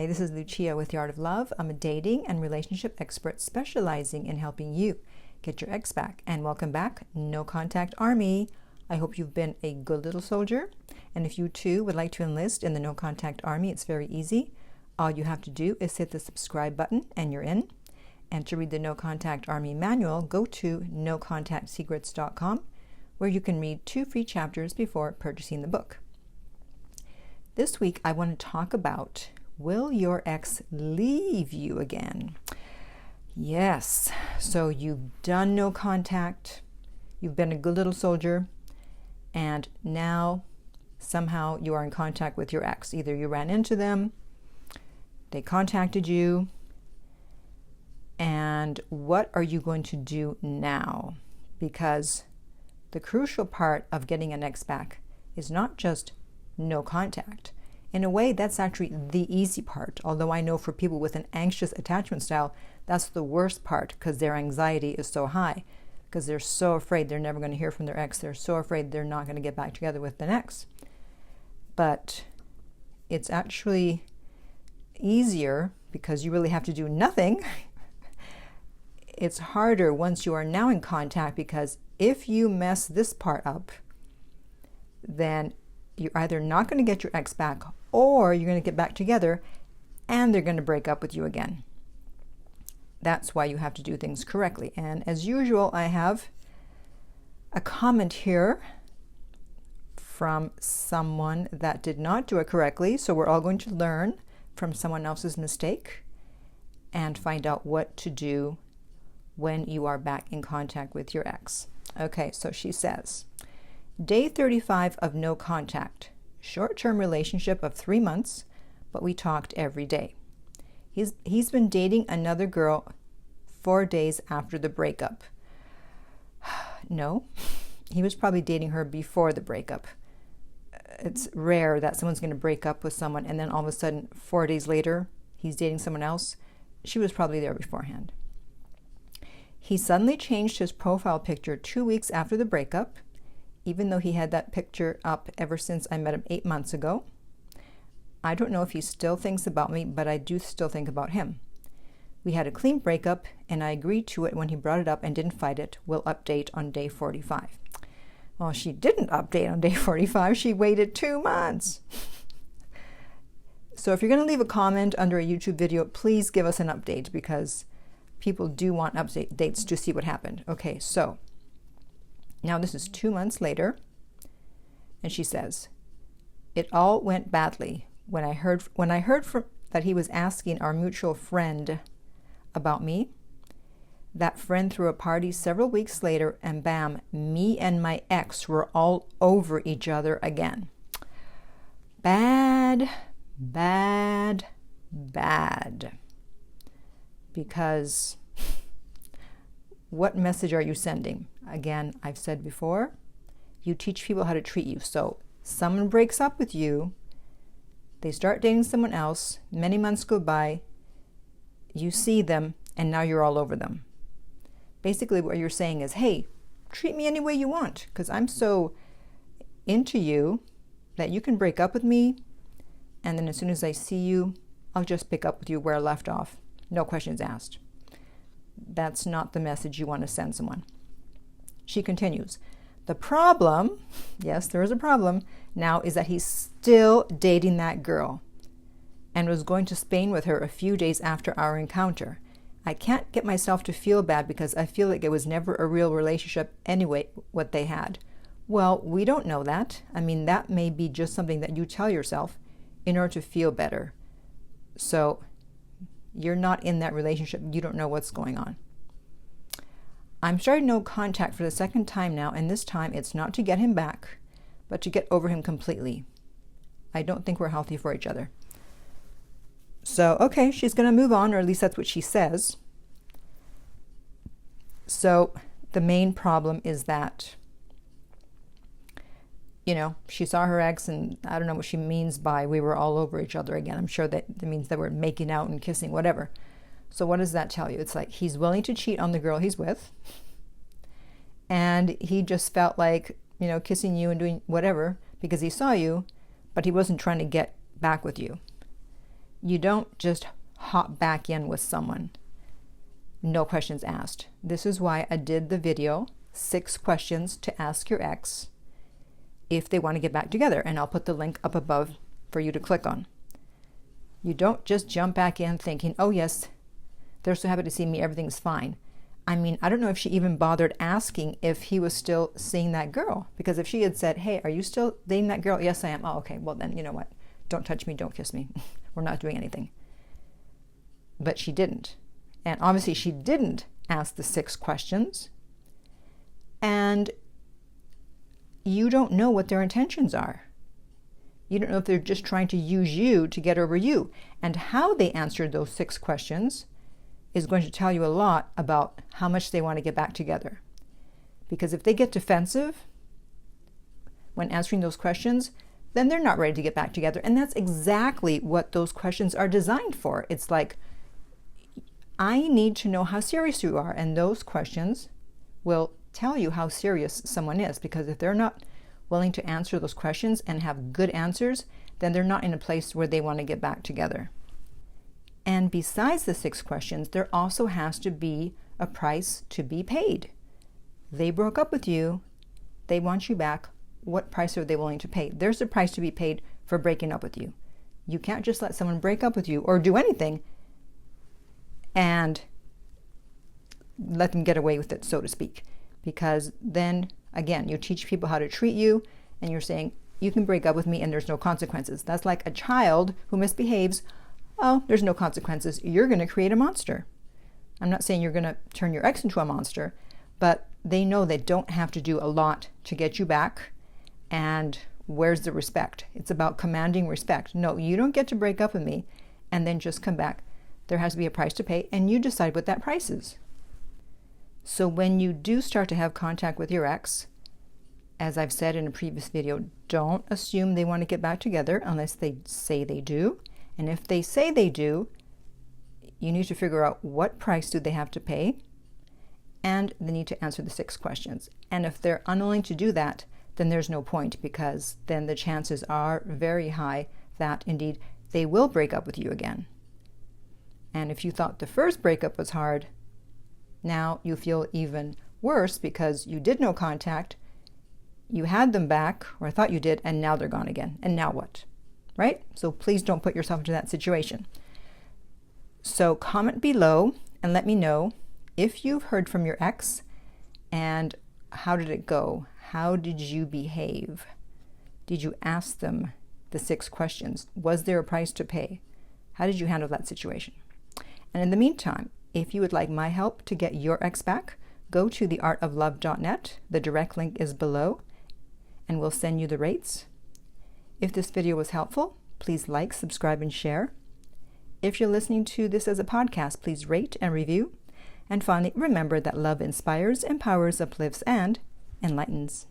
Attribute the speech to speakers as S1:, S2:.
S1: Hi, this is Lucia with The Art of Love. I'm a dating and relationship expert specializing in helping you get your ex back. And welcome back, No Contact Army. I hope you've been a good little soldier. And if you too would like to enlist in the No Contact Army, it's very easy. All you have to do is hit the subscribe button and you're in. And to read the No Contact Army manual, go to nocontactsecrets.com, where you can read 2 free chapters before purchasing the book. This week, I want to talk about, will your ex leave you again? Yes. So you've done no contact, you've been a good little soldier, and now somehow you are in contact with your ex. Either you ran into them, they contacted you, and what are you going to do now? Because the crucial part of getting an ex back is not just no contact. In a way, that's actually the easy part, although I know for people with an anxious attachment style, that's the worst part because their anxiety is so high, because they're so afraid they're never going to hear from their ex. They're so afraid they're not going to get back together with the ex. But it's actually easier because you really have to do nothing. It's harder once you are now in contact, because if you mess this part up, then you're either not going to get your ex back, or you're going to get back together and they're going to break up with you again. That's why you have to do things correctly. And as usual, I have a comment here from someone that did not do it correctly. So we're all going to learn from someone else's mistake and find out what to do when you are back in contact with your ex. Okay, so she says, Day 35 of no contact. Short-term relationship of 3 months, but we talked every day. He's been dating another girl 4 days after the breakup. No, he was probably dating her before the breakup. It's rare that someone's going to break up with someone and then all of a sudden 4 days later he's dating someone else. She was probably there beforehand. He suddenly changed his profile picture 2 weeks after the breakup, even though he had that picture up ever since I met him 8 months ago. I don't know if he still thinks about me, but I do still think about him. We had a clean breakup, and I agreed to it when he brought it up and didn't fight it. We'll update on day 45. Well, she didn't update on day 45. She waited 2 months. So if you're going to leave a comment under a YouTube video, please give us an update, because people do want updates to see what happened. Okay, so now this is 2 months later, and she says, it all went badly when I heard from that he was asking our mutual friend about me. That friend threw a party several weeks later, and bam, me and my ex were all over each other again. Bad, bad, bad. Because what message are you sending? Again, I've said before, you teach people how to treat you. So someone breaks up with you, they start dating someone else, many months go by, you see them, and now you're all over them. Basically what you're saying is, hey, treat me any way you want, because I'm so into you that you can break up with me, and then as soon as I see you, I'll just pick up with you where I left off. No questions asked. That's not the message you want to send someone. She continues, the problem, yes, there is a problem now, is that he's still dating that girl and was going to Spain with her a few days after our encounter. I can't get myself to feel bad because I feel like it was never a real relationship anyway, what they had. Well, we don't know that. I mean, that may be just something that you tell yourself in order to feel better. So you're not in that relationship. You don't know what's going on. I'm starting no contact for the second time now, and this time it's not to get him back, but to get over him completely. I don't think we're healthy for each other. So, okay, she's going to move on, or at least that's what she says. So the main problem is that, she saw her ex, and I don't know what she means by we were all over each other again. I'm sure that means that we're making out and kissing, whatever. So what does that tell you? It's like he's willing to cheat on the girl he's with, and he just felt like, kissing you and doing whatever because he saw you, but he wasn't trying to get back with you. You don't just hop back in with someone. No questions asked. This is why I did the video, 6 questions to ask your ex if they want to get back together. And I'll put the link up above for you to click on. You don't just jump back in thinking, oh yes, they're so happy to see me, everything's fine. I mean, I don't know if she even bothered asking if he was still seeing that girl. Because if she had said, hey, are you still dating that girl? Yes, I am. Oh, okay. Well, then, you know what? Don't touch me. Don't kiss me. We're not doing anything. But she didn't. And obviously she didn't ask the 6 questions. And you don't know what their intentions are. You don't know if they're just trying to use you to get over you. And how they answered those 6 questions is going to tell you a lot about how much they want to get back together. Because if they get defensive when answering those questions, then they're not ready to get back together. And that's exactly what those questions are designed for. It's like, I need to know how serious you are. And those questions will tell you how serious someone is. Because if they're not willing to answer those questions and have good answers, then they're not in a place where they want to get back together. And besides the 6 questions, there also has to be a price to be paid. They broke up with you. They want you back. What price are they willing to pay? There's a price to be paid for breaking up with you. You can't just let someone break up with you or do anything and let them get away with it, so to speak. Because then, again, you teach people how to treat you, and you're saying, you can break up with me and there's no consequences. That's like a child who misbehaves. Oh, there's no consequences. You're going to create a monster. I'm not saying you're going to turn your ex into a monster, but they know they don't have to do a lot to get you back. And where's the respect? It's about commanding respect. No, you don't get to break up with me and then just come back. There has to be a price to pay, and you decide what that price is. So when you do start to have contact with your ex, as I've said in a previous video, don't assume they want to get back together unless they say they do. And if they say they do, you need to figure out what price do they have to pay, and they need to answer the 6 questions. And if they're unwilling to do that, then there's no point, because then the chances are very high that indeed they will break up with you again. And if you thought the first breakup was hard, now you feel even worse because you did no contact, you had them back, or thought you did, and now they're gone again. And now what? Right? So please don't put yourself into that situation. So comment below and let me know if you've heard from your ex, and how did it go? How did you behave? Did you ask them the 6 questions? Was there a price to pay? How did you handle that situation? And in the meantime, if you would like my help to get your ex back, go to theartoflove.net. The direct link is below, and we'll send you the rates. If this video was helpful, please like, subscribe, and share. If you're listening to this as a podcast, please rate and review. And finally, remember that love inspires, empowers, uplifts, and enlightens.